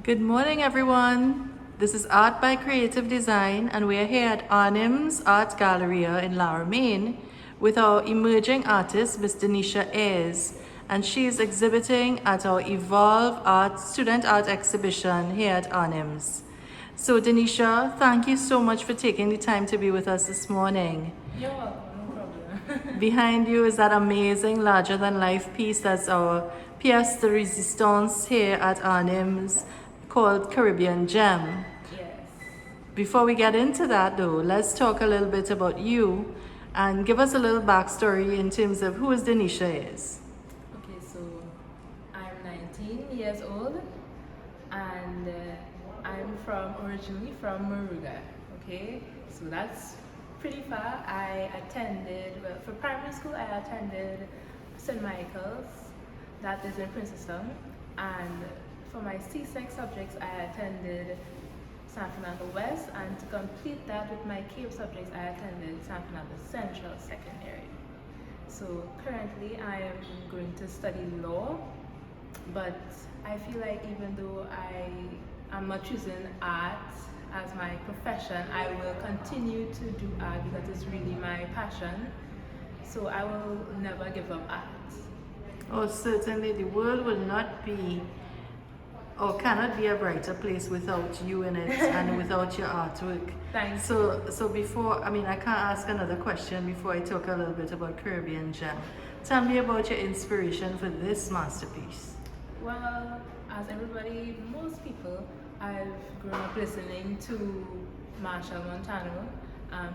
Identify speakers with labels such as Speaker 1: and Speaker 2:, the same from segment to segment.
Speaker 1: Good morning, everyone. This is Art by Creative Design, and we're here at Arnim's Art Galleria in Laramine with our emerging artist, Miss Deneisha Ayers, and she is exhibiting at our E.V.O.L.V.E Art Student Art Exhibition here at Arnim's. So, Deneisha, thank you so much for taking the time to be with us this morning.
Speaker 2: You're welcome, no problem.
Speaker 1: Behind you is that amazing larger-than-life piece that's our pièce de résistance here at Arnim's called Caribbean Gem.
Speaker 2: Yes.
Speaker 1: Before we get into that though, let's talk a little bit about you and give us a little backstory in terms of who is Deneisha is.
Speaker 2: Okay, so I'm 19 years old and I'm originally from Moruga. Okay, so that's pretty far. For primary school, I attended St. Michael's, that is in Princeton, and for my C6 subjects, I attended San Fernando West, and to complete that with my Cape subjects, I attended San Fernando Central Secondary. So currently I am going to study law, but I feel like even though I am not choosing art as my profession, I will continue to do art because it's really my passion. So I will never give up art.
Speaker 1: Oh, certainly the world will not be or cannot be a brighter place without you in it and without your artwork.
Speaker 2: Thanks.
Speaker 1: So before, I can't ask another question before I talk a little bit about Caribbean Gem. Tell me about your inspiration for this masterpiece.
Speaker 2: Well, as everybody, most people, I've grown up listening to Marshall Montano.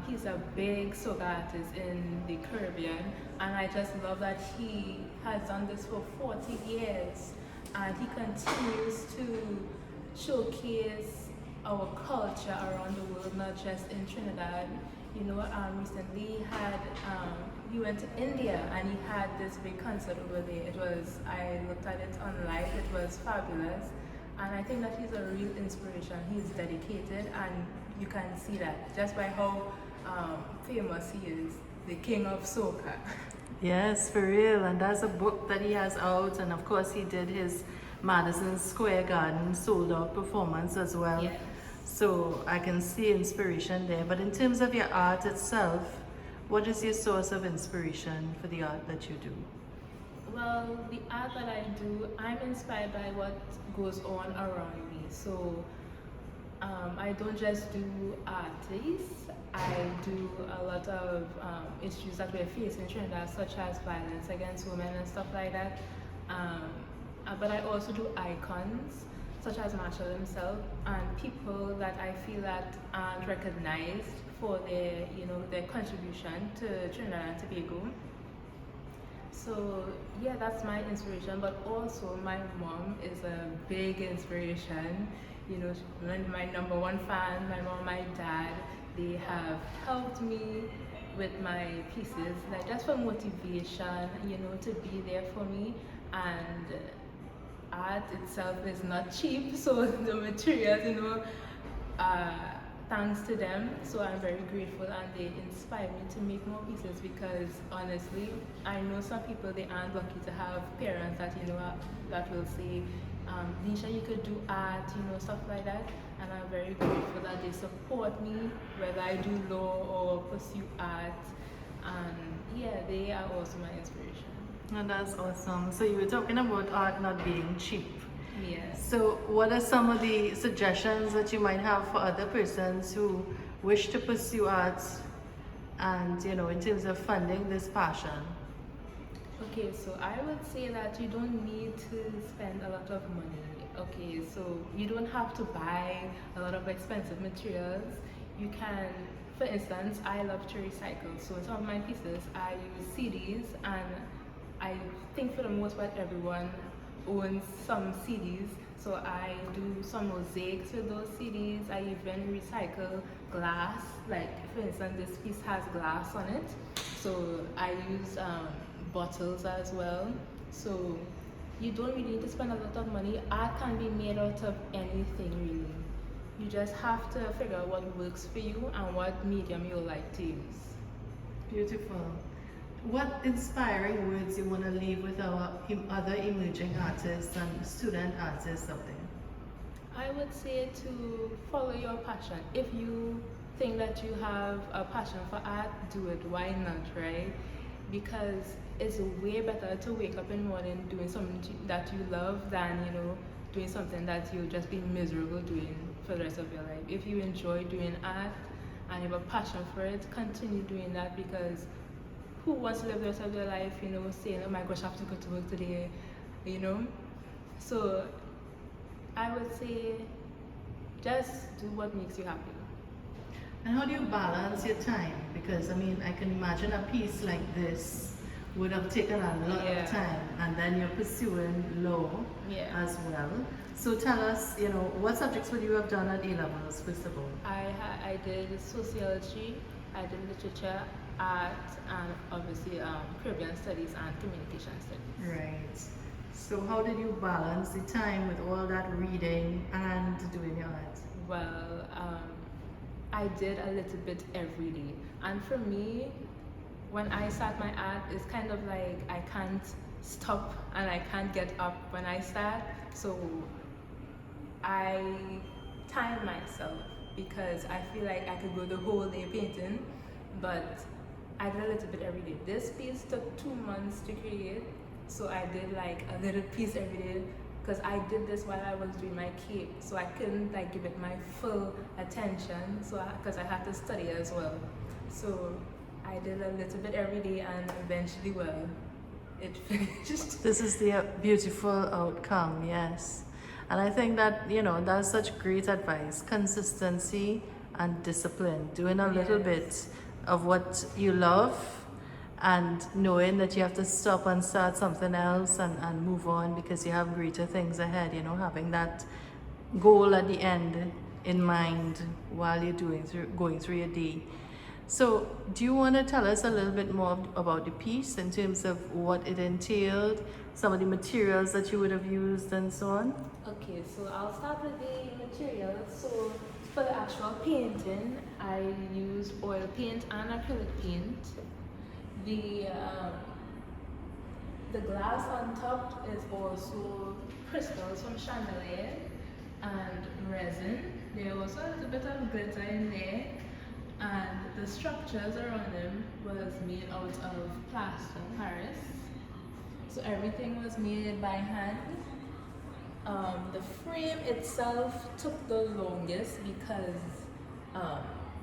Speaker 2: He's a big soca artist in the Caribbean, and I just love that he has done this for 40 years, and he continues to showcase our culture around the world, not just in Trinidad. Recently he went to India and he had this big concert over there. I looked at it online, it was fabulous. And I think that he's a real inspiration. He's dedicated, and you can see that just by how famous he is, the king of soca.
Speaker 1: Yes, for real. And that's a book that he has out. And of course, he did his Madison Square Garden sold out performance as well.
Speaker 2: Yes.
Speaker 1: So I can see inspiration there. But in terms of your art itself, what is your source of inspiration for the art that you do?
Speaker 2: Well, the art that I do, I'm inspired by what goes on around me. So I don't just do artists, I do a lot of issues that we're facing in Trinidad, such as violence against women and stuff like that. But I also do icons, such as Marshall himself, and people that I feel that aren't recognized for their contribution to Trinidad and Tobago. So yeah, that's my inspiration, but also my mom is a big inspiration. My number one fan, my mom, my dad, they have helped me with my pieces, like just for motivation, to be there for me. And art itself is not cheap, so the materials, uh, thanks to them. So I'm very grateful, and they inspire me to make more pieces because honestly, I know some people, they aren't lucky to have parents that that will say, Deneisha, you could do art, stuff like that. And I'm very grateful that they support me whether I do law or pursue art. And yeah, they are also my inspiration.
Speaker 1: Oh, that's awesome. So you were talking about art not being cheap.
Speaker 2: Yes.
Speaker 1: So what are some of the suggestions that you might have for other persons who wish to pursue arts and, in terms of funding this passion?
Speaker 2: Okay, so I would say that you don't need to spend a lot of money. Okay, so you don't have to buy a lot of expensive materials. You can, for instance, I love to recycle. So some of my pieces, I use CDs, and I think for the most part everyone owns some CDs. So I do some mosaics with those CDs. I even recycle glass. Like for instance, this piece has glass on it. So I use bottles as well. So you don't really need to spend a lot of money. Art can be made out of anything really. You just have to figure out what works for you and what medium you like to use.
Speaker 1: Beautiful. What inspiring words you want to leave with our other emerging artists and student artists out there?
Speaker 2: I would say to follow your passion. If you think that you have a passion for art, do it. Why not, right? Because it's way better to wake up in the morning doing something that you love than, doing something that you'll just be miserable doing for the rest of your life. If you enjoy doing art and you have a passion for it, continue doing that because who wants to live the rest of their life, saying, oh my gosh, I have to go to work today, you know? So I would say just do what makes you happy.
Speaker 1: And how do you balance your time? Because I mean, I can imagine a piece like this would have taken a lot
Speaker 2: Yeah.
Speaker 1: of time, and then you're pursuing law
Speaker 2: Yeah.
Speaker 1: as well. So tell us, what subjects would you have done at A-levels, first of all?
Speaker 2: I did sociology, I did literature, art, and obviously Caribbean studies and communication studies.
Speaker 1: Right. So how did you balance the time with all that reading and doing your art?
Speaker 2: Well, I did a little bit every day. And for me, when I start my art, it's kind of like I can't stop and I can't get up when I start. So I time myself because I feel like I could go the whole day painting, but I did a little bit every day. This piece took 2 months to create, so I did like a little piece every day because I did this while I was doing my cape, so I couldn't like give it my full attention. So because I had to study as well, so I did a little bit every day, and eventually, well, it finished.
Speaker 1: This is the beautiful outcome, yes. And I think that, that's such great advice. Consistency and discipline. Doing a little
Speaker 2: Yes.
Speaker 1: bit of what you love and knowing that you have to stop and start something else and move on because you have greater things ahead, having that goal at the end in mind while you're going through your day. So, do you want to tell us a little bit more about the piece in terms of what it entailed, some of the materials that you would have used, and so on?
Speaker 2: Okay, so I'll start with the materials. So for the actual painting, I used oil paint and acrylic paint. The glass on top is also crystals from chandelier and resin. There was also a little bit of glitter in there, and the structures around them was made out of plaster Paris. So everything was made by hand. The frame itself took the longest because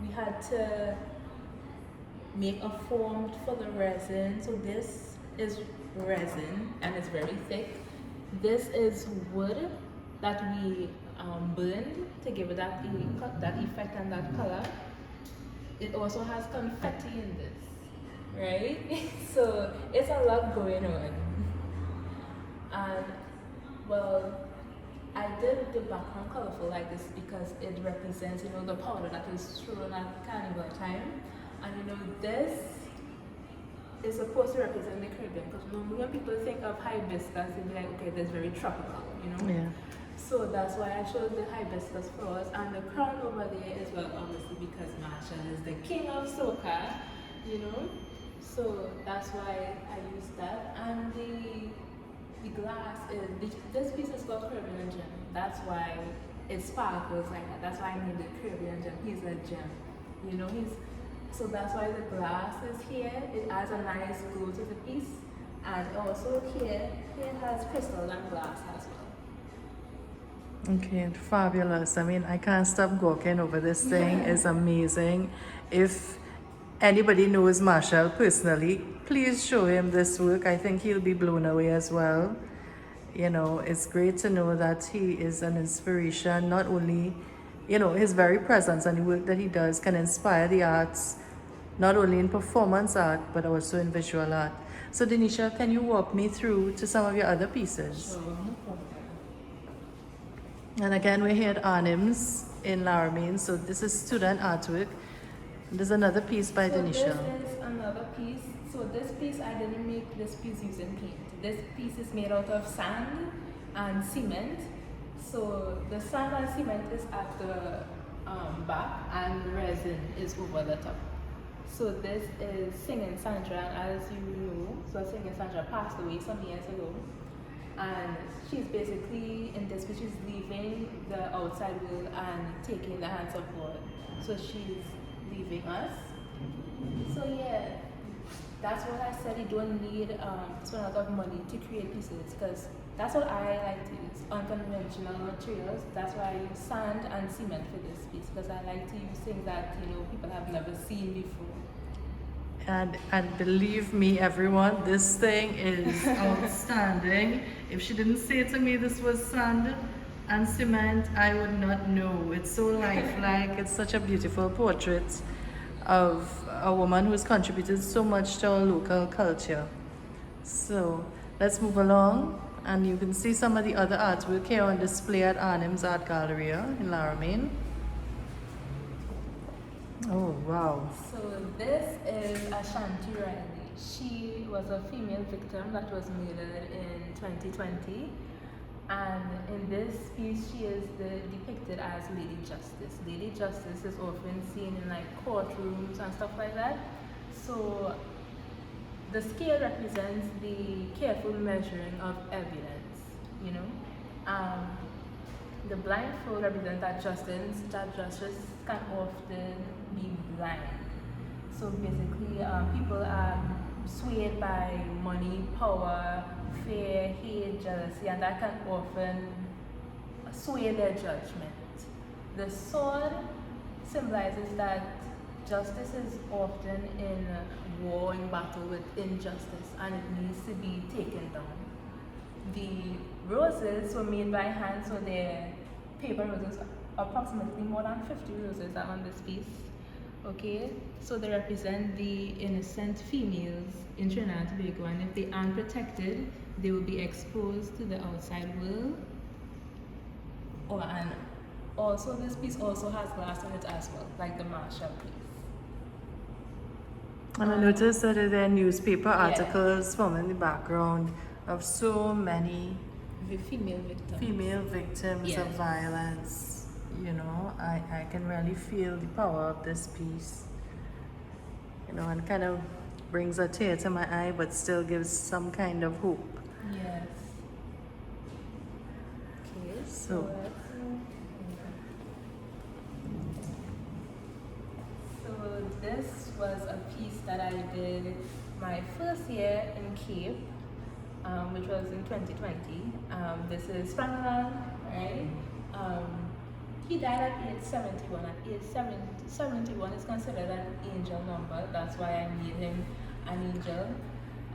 Speaker 2: we had to make a form for the resin. So this is resin and it's very thick. This is wood that we burned to give it that effect and that color. It also has confetti in this, right? So it's a lot going on. And well, I did the background colorful like this because it represents, the powder that is thrown at carnival time. And this is supposed to represent the Caribbean because normally when people think of hibiscus, they be like, okay, that's very tropical.
Speaker 1: Yeah.
Speaker 2: So that's why I chose the hibiscus flowers and the crown over there as well, obviously because Marshall is the king of soca, So that's why I used that. And the glass is, this piece is called Caribbean gem. That's why it sparkles like that. That's why I named it Caribbean gem. He's a gem. So that's why the glass is here. It adds a nice glow to the piece. And also here has crystal and glass as well.
Speaker 1: Okay, fabulous. I mean, I can't stop gawking over this thing. It's amazing. If anybody knows Marshall personally, please show him this work. I think he'll be blown away as well. It's great to know that he is an inspiration. Not only, his very presence and the work that he does can inspire the arts, not only in performance art, but also in visual art. So, Deneisha, can you walk me through to some of your other pieces?
Speaker 2: So no problem.
Speaker 1: And again, we're here at Arnim's in Laramine. So this is student artwork. There's another piece by Deneisha.
Speaker 2: This is another piece. So this piece, I didn't make this piece using paint. This piece is made out of sand and cement. So the sand and cement is at the back and resin is over the top. So this is Singing Sandra, and as you know, so Singing Sandra passed away some years ago. And she's basically in this, which is leaving the outside world and taking the hands of God. So she's leaving us. So yeah, that's what I said. You don't need spend a lot of money to create pieces, because that's what I like to use, unconventional materials. That's why I use sand and cement for this piece, because I like to use things that people have never seen before.
Speaker 1: And believe me, everyone, this thing is outstanding. If she didn't say to me this was sand and cement, I would not know. It's so lifelike. It's such a beautiful portrait of a woman who's contributed so much to our local culture. So let's move along, and you can see some of the other artwork here on display at Arnhem's Art Gallery in Laramie. Oh wow.
Speaker 2: So this is Ashanti Riley. She was a female victim that was murdered in 2020. And in this piece, she is depicted as Lady Justice. Lady Justice is often seen in like courtrooms and stuff like that. So the scale represents the careful measuring of evidence, you know. The blindfold represents that justice can often be blind. So basically, people are swayed by money, power, fear, hate, jealousy, and that can often sway their judgment. The sword symbolizes that justice is often in war, in battle with injustice, and it needs to be taken down. The roses were made by hand, so they're paper roses, approximately more than 50 roses are on this piece. Okay, so they represent the innocent females in Trinidad and Tobago, and if they aren't protected, they will be exposed to the outside world. And also this piece also has glass in it as well, like the Marshall piece.
Speaker 1: And I noticed that there are newspaper articles from in the background of so many
Speaker 2: female
Speaker 1: victims
Speaker 2: Yes.
Speaker 1: of violence. I can really feel the power of this piece. And kind of brings a tear to my eye, but still gives some kind of hope.
Speaker 2: Yes. Okay,
Speaker 1: So
Speaker 2: this was a piece that I did my first year in Cape, which was in 2020. This is Franklin, right? He died at age 71. At age 71 is considered an angel number. That's why I made him an angel.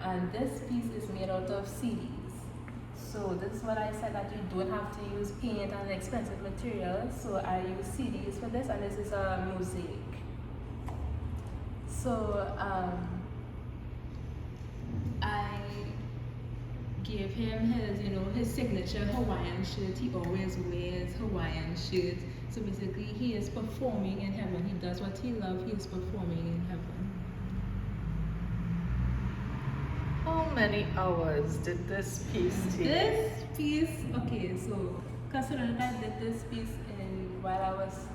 Speaker 2: And this piece is made out of CDs. So this is what I said, that you don't have to use paint and expensive materials. So I use CDs for this, and this is a mosaic. So I gave him his signature Hawaiian shirt. He always wears Hawaiian shirt. So basically, he is performing in heaven. He does what he loves. He is performing in heaven.
Speaker 1: how many hours did this piece take?
Speaker 2: This piece, okay, so considering I did this piece while I was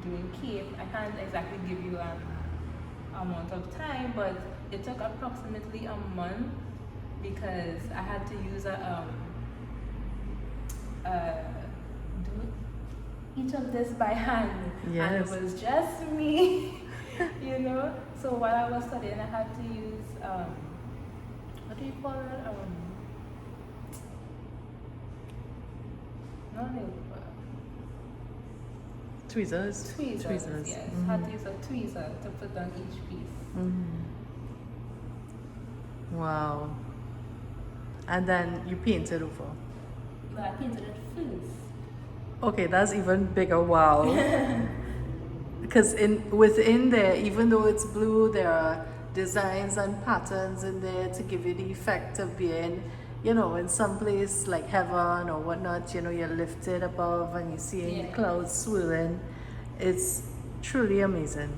Speaker 2: doing Cape, I can't exactly give you an amount of time, but it took approximately a month, because I had to use do each of this by hand.
Speaker 1: Yes.
Speaker 2: And it was just me, So while I was studying, I had to use what do you call it?
Speaker 1: Tweezers.
Speaker 2: Tweezers. Yes.
Speaker 1: Mm-hmm.
Speaker 2: Had to use a tweezer to put on each piece.
Speaker 1: Mm-hmm. Wow. And then you painted over.
Speaker 2: But I painted it first.
Speaker 1: Okay, that's even bigger. Wow. Because within there, even though it's blue, there are designs and patterns in there to give you the effect of being, in some place like heaven or whatnot. You're lifted above and you're seeing the clouds swirling. It's truly amazing.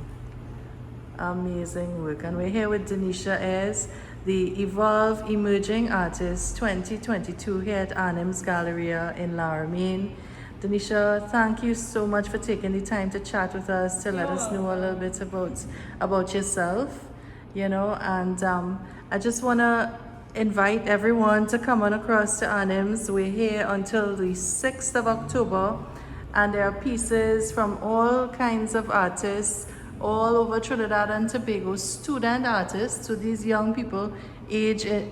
Speaker 1: Amazing work. And we're here with Deneisha Ayers, the E.V.O.L.V.E Emerging Artist 2022 here at Arnhem's Galleria in Laramie. Deneisha, thank you so much for taking the time to chat with us, to let us know a little bit about yourself, and I just want to invite everyone to come on across to Anims. We're here until the 6th of October, and there are pieces from all kinds of artists all over Trinidad and Tobago, student artists. So these young people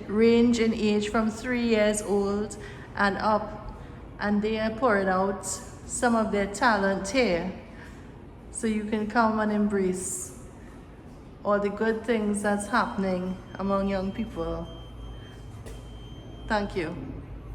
Speaker 1: range in age from 3 years old and up, and they are pouring out some of their talent here. So you can come and embrace all the good things that's happening among young people. Thank you.